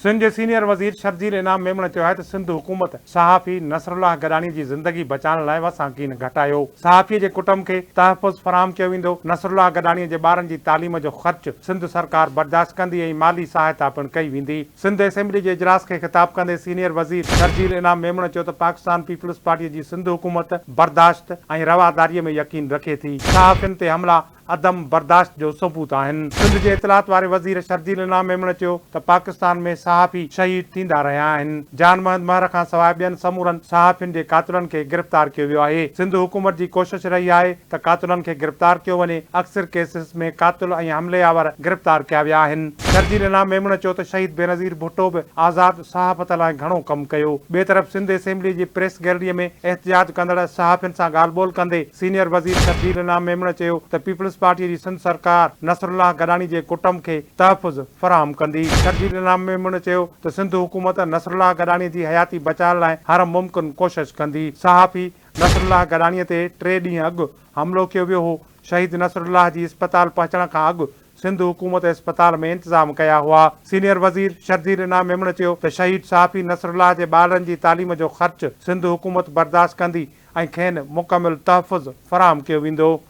सिंध जे senior वज़ीर शर्जील इनाम मेमण चयो आहे त सिंध हुकूमत सहाफ़ी नसरुल्लाह गडानी जी ज़िंदगी बचाइण लाइ वसांकीन घटायो। सहाफ़ीअ जे कुटुंब खे तहफ़ुज़ फराहम कयो वेंदो। नसरुल्लाह गडानीअ जे ॿारनि जी तालीम जो ख़र्च सिंध सरकार बर्दाश्त कंदी ऐं माली सहायता पिणु कई वेंदी। सिंध असेंबली जे इजलास खे ख़िताब कंदे सीनियर वज़ीर शर्जील इनाम मेमण चयो त पाकिस्तान पीपल्स पार्टीअ जी सिंध हुकूमत बर्दाश्त ऐं रवादारीअ में यकीन रखे थी। सहाफ़ियुनि ते हमला अदम बर्दाश्त जो सबूत आहिनि। सिंध जे इतलात वारे वज़ीर शर्जील इनाम मेमण चयो त पाकिस्तान में सहाफ़ी शहीद थींदा रहिया आहिनि। जान महमद महर खां सवाइ ॿियनि समूरनि सहाफ़ियुनि जे कातिलनि खे गिरफ़्तार कयो वियो आहे। सिंध हुकूमत जी कोशिश रही आहे त कातिलनि खे गिरफ़्तार कयो वञे। अक्सर केसिस में कातिल ऐं हमलेआवर गिरफ़्तार कया विया आहिनि। शर्जील इनाम मेमण चयो त शहीद बेनज़ीर भुट्टो बि आज़ाद सहाफ़त लाइ घणो कमु कयो। ॿिए तरफ़ सिंध असेंबली जी प्रेस गैलरीअ में एहतिजाज कंदड़ सहाफ़ियुनि सां ॻाल्हि ॿोल कंदे सीनियर वज़ीर शर्जील इनाम मेमण चयो त पीपल्स पार्टीअ जी सिंध सरकार नसरुल्लाह गडानी जे कुटुंब खे तहफ़ुज़ फराहम कंदी। शर्जील इनाम मेमण चयो त सिंध हुकूमत नसरुल्लाह गडानी जी हयाती बचाइण लाइ हर मुमकिन कोशिश कंदी। सहाफ़ी नसरुल्लाह गडानीअ ते 3 ॾींहं अॻु हमलो कयो वियो हो। शहीद नसरुल्लाह जी अस्पताल पहुचण खां अॻु सिंध हुकूमत अस्पताल में इंतज़ाम कया हुआ। सीनियर वज़ीर शर्जील इनाम मेमण चयो त शहीद सहाफ़ी नसरुल्लाह जे ॿारनि जी तालीम जो ख़र्च सिंध हुकूमत बर्दाश्त कंदी ऐं खेनि मुकमिल तहफ़ुज़ फराहम कयो वेंदो।